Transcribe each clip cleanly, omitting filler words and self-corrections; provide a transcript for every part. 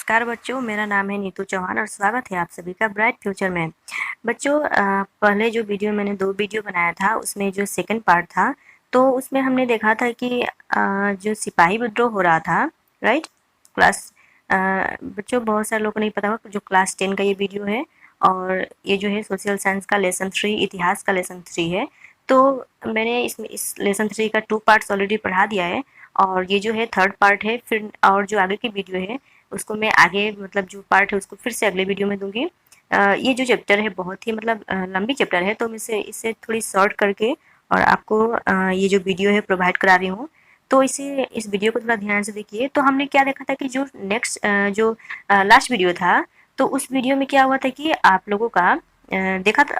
नमस्कार बच्चों, मेरा नाम है नीतू चौहान और स्वागत है आप सभी का ब्राइट फ्यूचर में। बच्चों, पहले जो वीडियो मैंने 2 वीडियो बनाया था उसमें जो सेकंड पार्ट था, तो उसमें हमने देखा था कि जो सिपाही विद्रोह हो रहा था, राइट? क्लास बच्चों, बहुत सारे लोगों को नहीं पता होगा जो क्लास 10 का ये वीडियो है और ये जो है सोशल साइंस का लेसन 3, इतिहास का लेसन 3 है। तो मैंने इसमें इस लेसन 3 का 2 पार्ट्स ऑलरेडी पढ़ा दिया है और ये जो है थर्ड पार्ट है। फिर और जो आगे की वीडियो है उसको मैं आगे मतलब जो पार्ट है उसको फिर से अगले वीडियो में दूंगी। ये जो चैप्टर है बहुत ही मतलब लंबी चैप्टर है, तो मैं इसे थोड़ी शॉर्ट करके और आपको ये जो वीडियो है प्रोवाइड करा रही हूँ। तो इस वीडियो को थोड़ा ध्यान से देखिए। तो हमने क्या देखा था कि जो नेक्स्ट जो लास्ट वीडियो था, तो उस वीडियो में क्या हुआ था कि आप लोगों का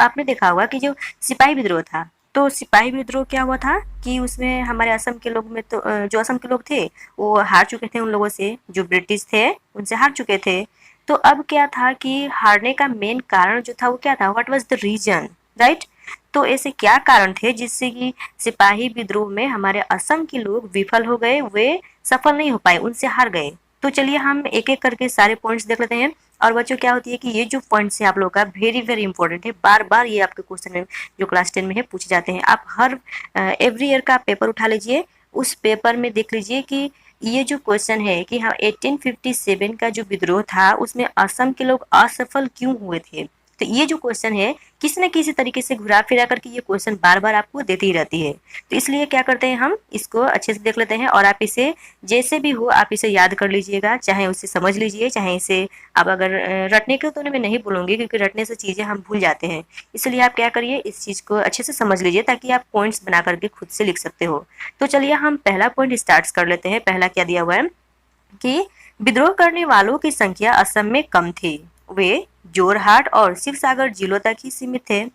आपने देखा होगा कि जो सिपाही विद्रोह था, तो सिपाही विद्रोह क्या हुआ था कि उसमें हमारे असम के लोग में तो जो असम के लोग थे वो हार चुके थे उन लोगों से, जो ब्रिटिश थे उनसे हार चुके थे। तो अब क्या था कि हारने का मेन कारण जो था वो क्या था, what was the reason, right? तो ऐसे क्या कारण थे जिससे कि सिपाही विद्रोह में हमारे असम के लोग विफल हो गए, वे सफल नहीं हो पाए, उनसे हार गए। तो चलिए हम एक एक करके सारे पॉइंट्स देख लेते हैं। और बच्चों क्या होती है कि ये जो पॉइंट्स है आप लोगों का वेरी वेरी इंपॉर्टेंट है, बार बार ये आपके क्वेश्चन में जो क्लास 10 में है पूछे जाते हैं। आप हर एवरी ईयर का पेपर उठा लीजिए, उस पेपर में देख लीजिए कि ये जो क्वेश्चन है कि हाँ 1857 का जो विद्रोह था उसमें असम के लोग असफल क्यों हुए थे। तो ये जो क्वेश्चन है किसी न किसी तरीके से घुरा फिरा करके ये क्वेश्चन बार बार आपको देती ही रहती है। तो इसलिए क्या करते हैं, हम इसको अच्छे से देख लेते हैं और आप इसे जैसे भी हो आप इसे याद कर लीजिएगा, चाहे उसे समझ लीजिए, चाहे इसे आप अगर रटने के तो मैं नहीं बोलूँगी क्योंकि रटने से चीज़ें हम भूल जाते हैं। इसलिए आप क्या करिए, इस चीज़ को अच्छे से समझ लीजिए ताकि आप पॉइंट्स बना करके खुद से लिख सकते हो। तो चलिए हम पहला पॉइंट स्टार्ट कर लेते हैं। पहला क्या दिया हुआ है कि विद्रोह करने वालों की संख्या असम में कम थी। वे जोरहाट और शिवसागर जिलों तक ही सीमित थे।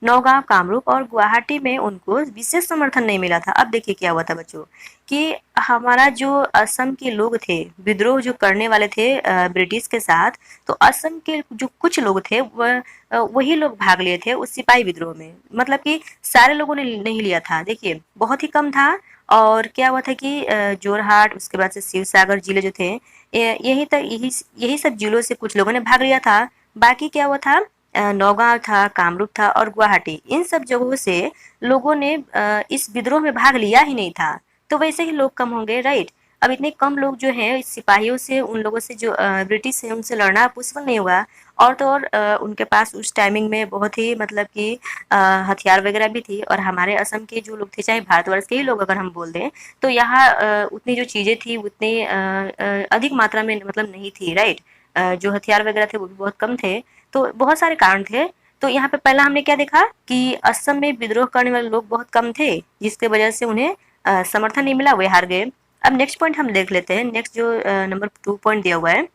नौगांव, कामरूप और गुवाहाटी में उनको विशेष समर्थन नहीं मिला था। अब देखिए क्या हुआ था बच्चों कि हमारा जो असम के लोग थे, विद्रोह जो करने वाले थे ब्रिटिश के साथ, तो असम के जो कुछ लोग थे वही लोग भाग लिए थे उस सिपाही विद्रोह में। मतलब कि सारे लोगों ने नहीं लिया था, देखिए बहुत ही कम था। और क्या हुआ था कि जोरहाट, उसके बाद से शिवसागर जिले जो थे, यही सब जिलों से कुछ लोगों ने भाग लिया था। बाकी क्या हुआ था, नौगांव था, कामरूप था और गुवाहाटी, इन सब जगहों से लोगों ने इस विद्रोह में भाग लिया ही नहीं था। तो वैसे ही लोग कम होंगे, राइट? अब इतने कम लोग जो हैं इस सिपाहियों से, उन लोगों से जो ब्रिटिश है उनसे लड़ना पॉसिबल नहीं होगा। और तो और उनके पास उस टाइमिंग में बहुत ही मतलब कि हथियार वगैरह भी थी। और हमारे असम के जो लोग थे, चाहे भारतवर्ष के ही लोग अगर हम बोल दें, तो यहाँ उतनी जो चीज़ें थी उतनी अधिक मात्रा में मतलब नहीं थी, राइट? जो हथियार वगैरह थे वो भी बहुत कम थे। तो बहुत सारे कारण थे। तो यहाँ पे पहला हमने क्या देखा कि असम में विद्रोह करने वाले लोग बहुत कम थे, जिसके वजह से उन्हें समर्थन नहीं मिला, वे हार गए। अब नेक्स्ट पॉइंट हम देख लेते हैं। नेक्स्ट जो नंबर 2 पॉइंट दिया हुआ है,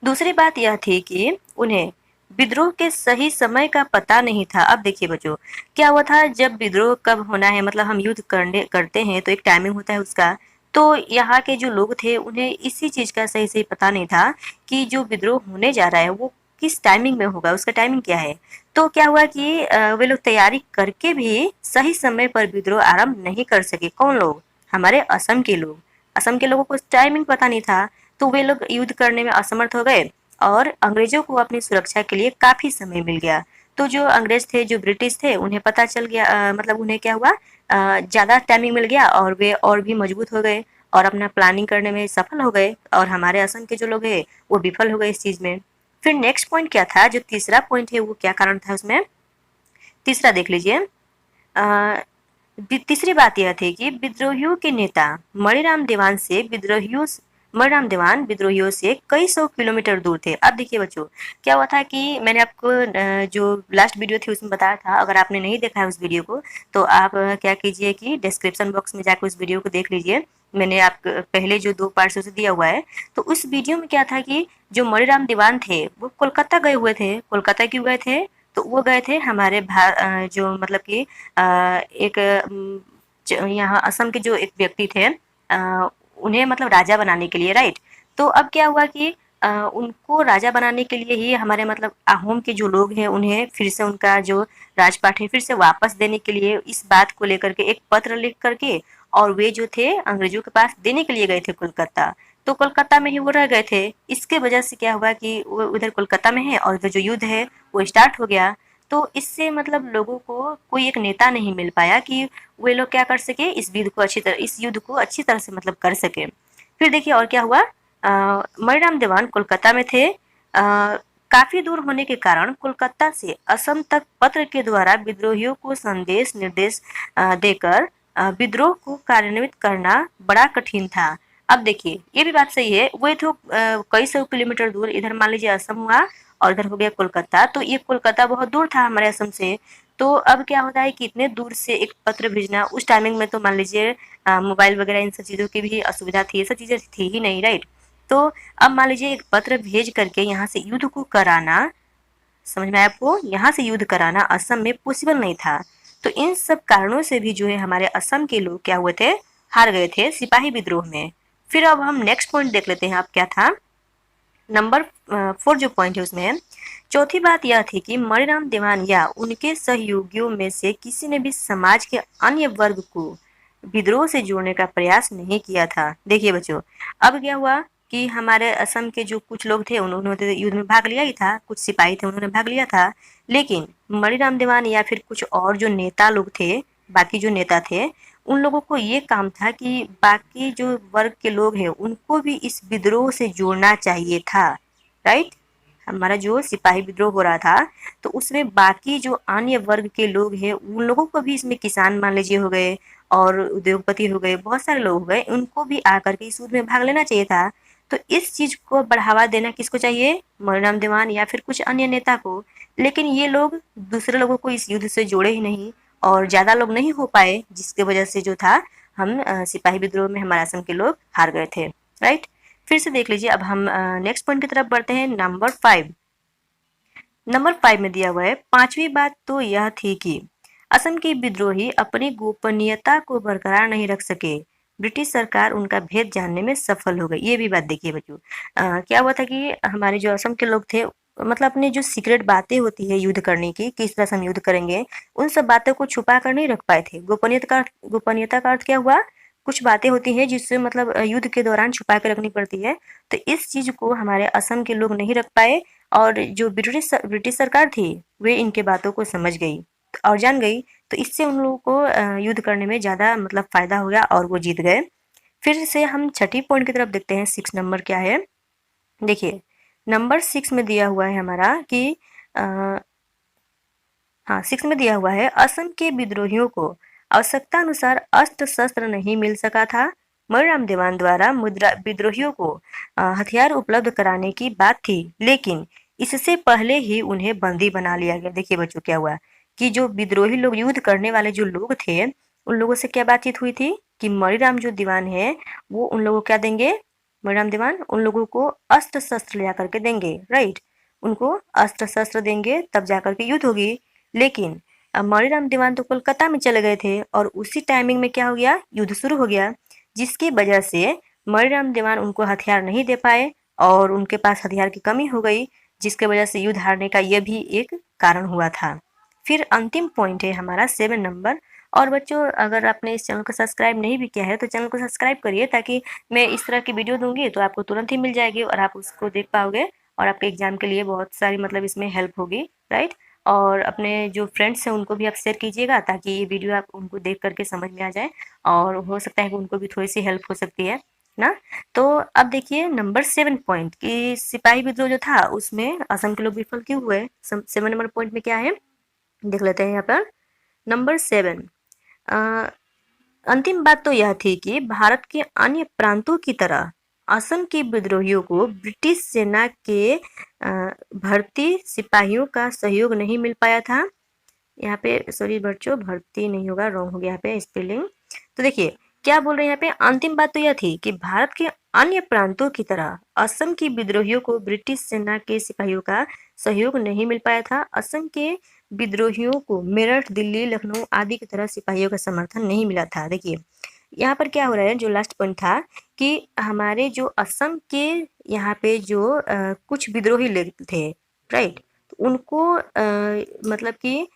दूसरी बात यह थी कि उन्हें विद्रोह के सही समय का पता नहीं था। अब देखिए बच्चों क्या हुआ था, जब विद्रोह कब होना है, मतलब हम युद्ध करते हैं तो एक टाइमिंग होता है उसका। तो यहाँ के जो लोग थे उन्हें इसी चीज का सही सही पता नहीं था कि जो विद्रोह होने जा रहा है वो किस टाइमिंग में होगा, उसका टाइमिंग क्या है। तो क्या हुआ कि वे लोग तैयारी करके भी सही समय पर विद्रोह आरंभ नहीं कर सके। कौन लोग? हमारे असम के लोग। असम के लोगों को टाइमिंग पता नहीं था, तो वे लोग युद्ध करने में असमर्थ हो गए और अंग्रेजों को अपनी सुरक्षा के लिए काफी समय मिल गया। तो जो अंग्रेज थे, जो ब्रिटिश थे, उन्हें पता चल गया, मतलब उन्हें क्या हुआ, ज्यादा टाइमिंग मिल गया और वे और भी मजबूत हो गए और अपना प्लानिंग करने में सफल हो गए। और हमारे असम के जो लोग हैं वो विफल हो गए इस चीज में। फिर नेक्स्ट पॉइंट क्या था, जो तीसरा पॉइंट है वो क्या कारण था उसमें, तीसरा देख लीजिए। तीसरी बात यह थी कि विद्रोहियों के नेता मणिराम देवान विद्रोहियों से कई सौ किलोमीटर दूर थे। अब देखिए बच्चों क्या हुआ था कि मैंने आपको जो लास्ट वीडियो थी उसमें बताया था, अगर आपने नहीं देखा है उस वीडियो को तो आप क्या कीजिए कि डिस्क्रिप्शन बॉक्स में जाकर उस वीडियो को देख लीजिए। मैंने आप पहले जो 2 पार्ट्स उसे दिया हुआ है। तो उस वीडियो में क्या था कि जो मणिराम दीवान थे वो कोलकाता गए हुए थे। कोलकाता क्यों गए थे? तो वो गए थे हमारे जो मतलब कि एक यहाँ असम के जो एक व्यक्ति थे, उन्हें मतलब राजा बनाने के लिए, राइट? तो अब क्या हुआ कि उनको राजा बनाने के लिए ही हमारे मतलब अहोम के जो लोग हैं उन्हें फिर से उनका जो राजपाट है फिर से वापस देने के लिए इस बात को लेकर के एक पत्र लिख करके और वे जो थे अंग्रेजों के पास देने के लिए गए थे कोलकाता। तो कोलकाता में ही वो रह गए थे। इसके वजह से क्या हुआ कि वो उधर कोलकाता में है और इधर जो युद्ध है वो स्टार्ट हो गया। तो इससे मतलब लोगों को कोई एक नेता नहीं मिल पाया कि वे लोग क्या कर सके, इस युद्ध को अच्छी तरह से मतलब कर सके। फिर देखिए और क्या हुआ, मणिराम देवान कोलकाता में थे। काफी दूर होने के कारण कोलकाता से असम तक पत्र के द्वारा विद्रोहियों को संदेश निर्देश देकर विद्रोह को कार्यान्वित करना बड़ा कठिन था। अब देखिए ये भी बात सही है, वो तो कई सौ किलोमीटर दूर, इधर मान लीजिए असम हुआ और इधर हो गया कोलकाता, तो ये कोलकाता बहुत दूर था हमारे असम से। तो अब क्या होता है कि इतने दूर से एक पत्र भेजना, उस टाइमिंग में तो मान लीजिए मोबाइल वगैरह इन सब चीज़ों की भी असुविधा थी, ये सब चीज़ें थी ही नहीं, राइट। तो अब मान लीजिए एक पत्र भेज करके यहाँ से युद्ध को कराना, समझ में आया आपको, यहाँ से युद्ध कराना असम में पॉसिबल नहीं था। तो इन सब कारणों से भी जो है हमारे असम के लोग क्या हुए थे, हार गए थे सिपाही विद्रोह में। फिर अब हम नेक्स्ट पॉइंट देख लेते हैं, अब क्या था नंबर 4 जो पॉइंट है उसमें चौथी बात यह थी कि मणिराम देवान या उनके सहयोगियों में से किसी ने भी समाज के अन्य वर्ग को विद्रोह से जोड़ने का प्रयास नहीं किया था। देखिए बच्चों, अब क्या हुआ कि हमारे असम के जो कुछ लोग थे उन्होंने तो युद्ध में भाग लिया ही था, कुछ सिपाही थे उन्होंने भाग लिया था, लेकिन मणिराम देवान या फिर कुछ और जो नेता लोग थे, बाकी जो नेता थे, उन लोगों को ये काम था कि बाकी जो वर्ग के लोग हैं उनको भी इस विद्रोह से जोड़ना चाहिए था, राइट। हमारा जो सिपाही विद्रोह हो रहा था तो उसमें बाकी जो अन्य वर्ग के लोग हैं उन लोगों को भी, इसमें किसान मान लीजिए हो गए और उद्योगपति हो गए, बहुत सारे लोग हो गए, उनको भी आकर के इस युद्ध में भाग लेना चाहिए था। तो इस चीज को बढ़ावा देना किसको चाहिए, मणिराम देवान या फिर कुछ अन्य नेता को। लेकिन ये लोग दूसरे लोगों को इस युद्ध से जोड़े ही नहीं और ज्यादा लोग नहीं हो पाए, जिसके वजह से जो था हम सिपाही विद्रोह में हमारे असम के लोग हार गए थे, राइट। फिर से देख लीजिए, अब हम नेक्स्ट पॉइंट की तरफ बढ़ते हैं, नंबर 5। नंबर 5 में दिया हुआ है, पांचवी बात तो यह थी कि असम के विद्रोही अपनी गोपनीयता को बरकरार नहीं रख सके, ब्रिटिश सरकार उनका भेद जानने में सफल हो गई। ये भी बात देखिए बच्चों, क्या हुआ था कि हमारे जो असम के लोग थे, मतलब अपनी जो सीक्रेट बातें होती है युद्ध करने की, किस तरह से हम युद्ध करेंगे, उन सब बातों को छुपा कर नहीं रख पाए थे। गोपनीयता का अर्थ क्या हुआ, कुछ बातें होती हैं जिससे मतलब युद्ध के दौरान छुपा के रखनी पड़ती है। तो इस चीज को हमारे असम के लोग नहीं रख पाए और जो ब्रिटिश सरकार थी वे इनके बातों को समझ गई और जान गई। तो इससे उन लोगों को युद्ध करने में ज़्यादा मतलब फायदा हो गया और वो जीत गए। फिर से हम छठी पॉइंट की तरफ देखते हैं, 6 नंबर क्या है। देखिए नंबर 6 में दिया हुआ है हमारा कि हाँ 6 में दिया हुआ है, असम के विद्रोहियों को आवश्यकता अनुसार अस्त्र शस्त्र नहीं मिल सका था। मणिराम देवान द्वारा विद्रोहियों को हथियार उपलब्ध कराने की बात थी, लेकिन इससे पहले ही उन्हें बंदी बना लिया गया। देखिए बच्चों क्या हुआ कि जो विद्रोही लोग, युद्ध करने वाले जो लोग थे, उन लोगों से क्या बातचीत हुई थी कि मणिराम जो दीवान है वो उन लोगों को क्या देंगे, मणिराम दीवान उन लोगों को अस्त्र शस्त्र ले करके देंगे, राइट। उनको अस्त्र शस्त्र देंगे तब जाकर के युद्ध होगी। लेकिन मणिराम दीवान तो कोलकाता में चले गए थे और उसी टाइमिंग में क्या हो गया, युद्ध शुरू हो गया, जिसकी वजह से मणिराम दीवान उनको हथियार नहीं दे पाए और उनके पास हथियार की कमी हो गई, जिसके वजह से युद्ध हारने का यह भी एक कारण हुआ था। फिर अंतिम पॉइंट है हमारा 7 नंबर। और बच्चों अगर आपने इस चैनल को सब्सक्राइब नहीं भी किया है तो चैनल को सब्सक्राइब करिए, ताकि मैं इस तरह की वीडियो दूंगी तो आपको तुरंत ही मिल जाएगी और आप उसको देख पाओगे और आपके एग्जाम के लिए बहुत सारी मतलब इसमें हेल्प होगी, राइट। और अपने जो फ्रेंड्स हैं उनको भी आप शेयर कीजिएगा ताकि ये वीडियो आप उनको देख करके समझ में आ जाए और हो सकता है कि उनको भी थोड़ी सी हेल्प हो सकती है ना। तो अब देखिए नंबर 7 पॉइंट कि सिपाही विद्रोह जो था उसमें असम के लोग विफल क्यों हुए। 7 नंबर पॉइंट में क्या है देख लेते हैं यहाँ पर। नंबर 7, अंतिम बात तो यह थी कि भारत के अन्य प्रांतों की तरह असम के विद्रोहियों को ब्रिटिश सेना के भर्ती सिपाहियों का सहयोग नहीं मिल पाया था। यहाँ पे सॉरी बच्चों, भर्ती नहीं होगा, रॉन्ग हो गया यहाँ पे स्पेलिंग। तो देखिए क्या बोल रहे हैं यहाँ पे, अंतिम बात तो यह थी कि भारत के अन्य प्रांतों की तरह असम की विद्रोहियों को ब्रिटिश सेना के सिपाहियों का सहयोग नहीं मिल पाया था। असम के विद्रोहियों को मेरठ, दिल्ली, लखनऊ आदि की तरह सिपाहियों का समर्थन नहीं मिला था। देखिए यहाँ पर क्या हो रहा है, जो लास्ट पॉइंट था कि हमारे जो असम के यहाँ पे जो कुछ विद्रोही लोग थे, राइट, तो उनको मतलब कि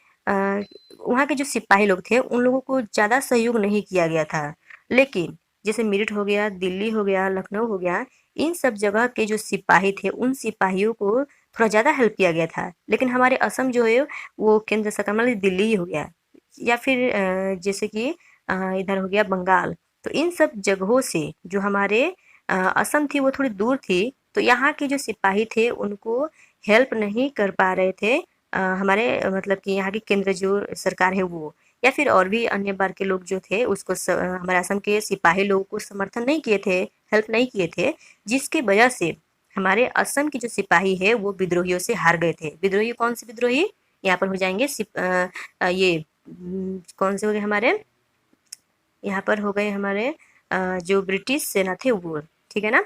वहाँ के जो सिपाही लोग थे उन लोगों को ज़्यादा सहयोग नहीं किया गया था। लेकिन जैसे मेरठ हो गया, दिल्ली हो गया, लखनऊ हो गया, इन सब जगह के जो सिपाही थे उन सिपाहियों को थोड़ा ज़्यादा हेल्प किया गया था। लेकिन हमारे असम जो है वो केंद्र सरकार मतलब दिल्ली ही हो गया, या फिर जैसे कि इधर हो गया बंगाल। तो इन सब जगहों से जो हमारे असम थी वो थोड़ी दूर थी, तो यहाँ के जो सिपाही थे उनको हेल्प नहीं कर पा रहे थे हमारे मतलब कि यहाँ की केंद्र जो सरकार है वो, या फिर और भी अन्य बार के लोग जो थे उसको हमारे असम के सिपाही लोगों को समर्थन नहीं किए थे, हेल्प नहीं किए थे, जिसकी वजह से हमारे असम के जो सिपाही है वो विद्रोहियों से हार गए थे। विद्रोही कौन से विद्रोही? यहाँ पर हो जाएंगे ये कौन से हो गए हमारे, यहाँ पर हो गए हमारे जो ब्रिटिश सेना थे वो, ठीक है ना।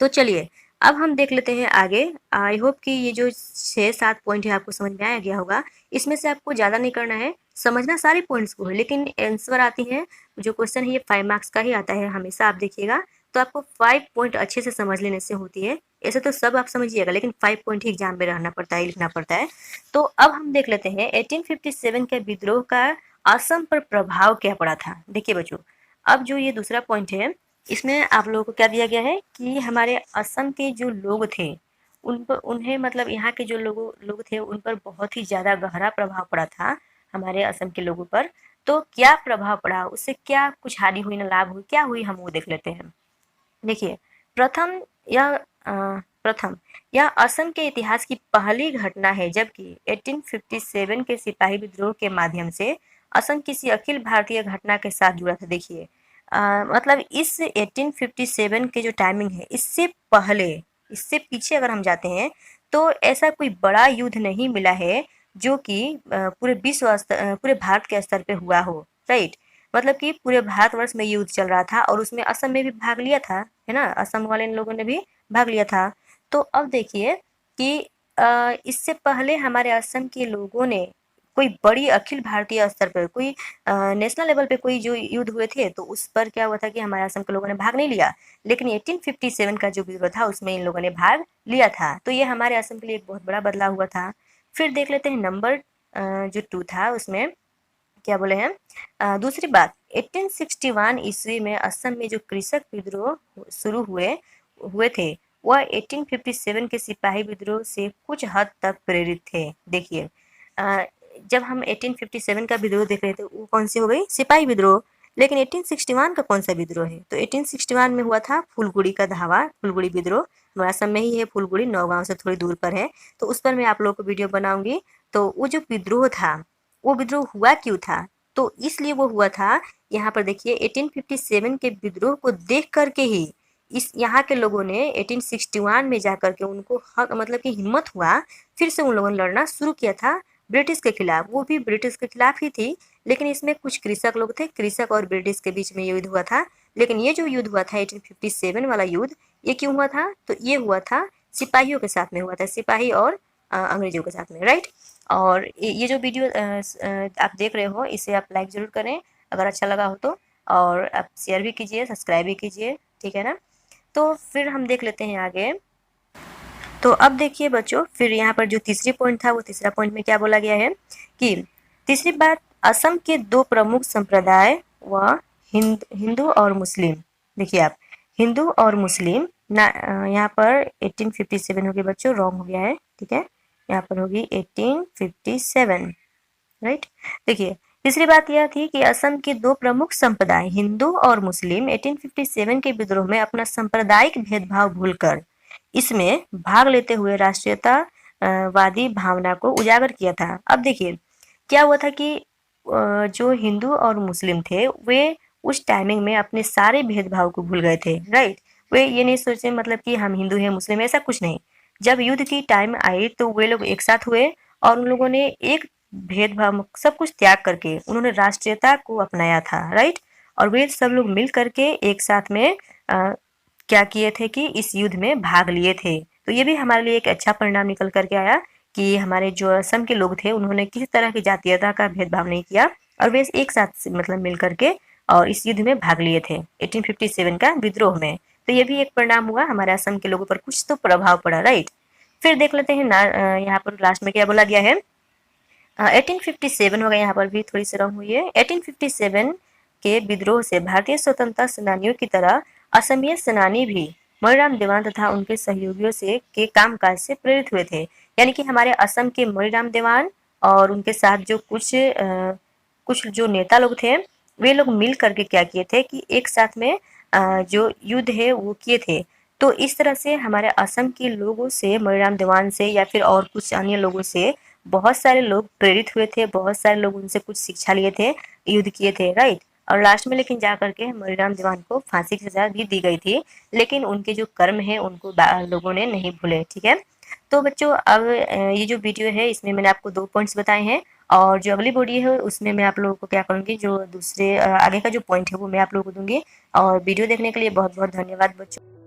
तो चलिए अब हम देख लेते हैं आगे। आई होप कि ये जो 6-7 पॉइंट है आपको समझ में आ गया होगा। इसमें से आपको ज़्यादा नहीं करना है, समझना सारे पॉइंट्स को है, लेकिन आंसर आती है जो क्वेश्चन है ये 5 मार्क्स का ही आता है हमेशा, आप देखिएगा। तो आपको 5 पॉइंट अच्छे से समझ लेने से होती है। ऐसे तो सब आप समझिएगा, लेकिन 5 पॉइंट ही एग्जाम में रहना पड़ता है, लिखना पड़ता है। तो अब हम देख लेते हैं 1857 के विद्रोह का असम पर प्रभाव क्या पड़ा था। देखिए बच्चों, अब जो ये दूसरा पॉइंट है इसमें आप लोगों को क्या दिया गया है कि हमारे असम के जो लोग थे उन पर, उन्हें मतलब यहाँ के जो लोग थे उन पर बहुत ही ज़्यादा गहरा प्रभाव पड़ा था हमारे असम के लोगों पर। तो क्या प्रभाव पड़ा, उससे क्या कुछ हानि हुई ना लाभ हुई, क्या हुई, हम वो देख लेते हैं। देखिए, प्रथम यह प्रथम यह असम के इतिहास की पहली घटना है जबकि 1857 के सिपाही विद्रोह के माध्यम से असम किसी अखिल भारतीय घटना के साथ जुड़ा था। देखिए मतलब इस 1857 के जो टाइमिंग है इससे पहले, इससे पीछे अगर हम जाते हैं तो ऐसा कोई बड़ा युद्ध नहीं मिला है जो कि पूरे विश्व स्तर, पूरे भारत के स्तर पे हुआ हो, राइट। मतलब कि पूरे भारतवर्ष में युद्ध चल रहा था और उसमें असम में भी भाग लिया था, है ना, असम वाले लोगों ने भी भाग लिया था। तो अब देखिए कि इससे पहले हमारे असम के लोगों ने कोई बड़ी अखिल भारतीय स्तर पर कोई नेशनल लेवल पे कोई जो युद्ध हुए थे तो उस पर क्या हुआ था कि हमारे असम के लोगों ने भाग नहीं लिया, लेकिन 1857 का जो विद्रोह था उसमें इन लोगों ने भाग लिया था। तो ये हमारे असम के लिए एक बहुत बड़ा बदलाव हुआ था। फिर देख लेते हैं नंबर जो 2 था उसमें क्या बोले हैं। दूसरी बात, 1861 ईस्वी में असम में जो कृषक विद्रोह शुरू हुए हुए थे वह 1857 के सिपाही विद्रोह से कुछ हद तक प्रेरित थे। देखिए जब हम 1857 का विद्रोह देख रहे थे वो कौन सी हो गई, सिपाही विद्रोह, लेकिन 1861 का कौन सा विद्रोह है, तो 1861 में हुआ था फुलगुड़ी का धावा, फुलगुड़ी विद्रोह। हमारा असम में ही है फुलगुड़ी, नौगांव से थोड़ी दूर पर है, तो उस पर मैं आप लोगों को वीडियो बनाऊंगी। तो वो जो विद्रोह था वो विद्रोह हुआ क्यों था, तो इसलिए वो हुआ था, यहाँ पर देखिए 1857 के विद्रोह को देख करके ही इस यहाँ के लोगों ने 1861 में जाकर के उनको हक मतलब कि हिम्मत हुआ, फिर से उन लोगों ने लड़ना शुरू किया था ब्रिटिश के खिलाफ। वो भी ब्रिटिश के खिलाफ ही थी, लेकिन इसमें कुछ कृषक लोग थे, कृषक और ब्रिटिश के बीच में युद्ध हुआ था। लेकिन ये जो युद्ध हुआ था 1857 वाला युद्ध, ये क्यों हुआ था, तो ये हुआ था सिपाहियों के साथ में हुआ था, सिपाही और अंग्रेजों के साथ में, राइट। और ये जो वीडियो आप देख रहे हो इसे आप लाइक ज़रूर करें अगर अच्छा लगा हो तो, और आप शेयर भी कीजिए, सब्सक्राइब भी कीजिए, ठीक है ना। तो फिर हम देख लेते हैं आगे। तो अब देखिए बच्चों, फिर यहाँ पर जो तीसरी पॉइंट था वो तीसरा पॉइंट में क्या बोला गया है कि तीसरी बात, असम के दो प्रमुख संप्रदाय व हिंदू और मुस्लिम। देखिए आप, हिंदू और मुस्लिम ना, यहाँ पर 1857 हो गया बच्चों, रॉन्ग हो गया है, ठीक है, यहाँ पर होगी 1857, राइट। देखिए तीसरी बात यह थी कि असम के दो प्रमुख संप्रदाय हिंदू और मुस्लिम 1857 के विद्रोह में अपना सांप्रदायिक भेदभाव भूलकर इसमें भाग लेते हुए राष्ट्रीयता वादी भावना को उजागर किया था। अब देखिए क्या हुआ था कि जो हिंदू और मुस्लिम थे वे उस टाइमिंग में अपने सारे भेदभाव को भूल गए थे, राइट। वे ये नहीं सोचे मतलब कि हम हिंदू हैं मुस्लिम, ऐसा कुछ नहीं। जब युद्ध की टाइम आई तो वे लोग एक साथ हुए और उन लोगों ने एक भेदभाव सब कुछ त्याग करके उन्होंने राष्ट्रीयता को अपनाया था, राइट। और वे सब लोग मिल करके एक साथ में क्या किए थे कि इस युद्ध में भाग लिए थे। तो ये भी हमारे लिए एक अच्छा परिणाम निकल करके आया कि हमारे जो असम के लोग थे उन्होंने किसी तरह की जातीयता का भेदभाव नहीं किया और वे एक साथ मतलब मिल करके और इस युद्ध में भाग लिए थे 1857 का विद्रोह में। तो ये भी एक परिणाम हुआ, हमारे असम के लोगों पर कुछ तो प्रभाव पड़ा, राइट। फिर देख लेते हैं ना, यहाँ पर लास्ट में क्या बोला गया है, 1857 हो गया, यहाँ पर भी थोड़ी सी रॉन्ग हुई है। 1857 के विद्रोह से भारतीय स्वतंत्रता सेनानियों की तरह असमिया सेनानी भी मणिराम देवान तथा उनके सहयोगियों से के कामकाज से प्रेरित हुए थे। यानी कि हमारे असम के मणिराम देवान और उनके साथ जो कुछ जो नेता लोग थे, वे लोग मिल करके क्या किए थे कि एक साथ में जो युद्ध है वो किए थे। तो इस तरह से हमारे असम के लोगों से, मणिराम देवान से या फिर और कुछ अन्य लोगों से बहुत सारे लोग प्रेरित हुए थे, बहुत सारे लोग उनसे कुछ शिक्षा लिए थे, युद्ध किए थे, राइट। और लास्ट में लेकिन जा करके मणिराम देवान को फांसी की सजा भी दी गई थी, लेकिन उनके जो कर्म है उनको लोगों ने नहीं भूले, ठीक है। तो बच्चों अब ये जो वीडियो है इसमें मैंने आपको 2 पॉइंट्स बताए हैं, और जो अगली वीडियो है उसमें मैं आप लोगों को क्या करूँगी, जो दूसरे आगे का जो पॉइंट है वो मैं आप लोगों को दूँगी। और वीडियो देखने के लिए बहुत-बहुत धन्यवाद बच्चों।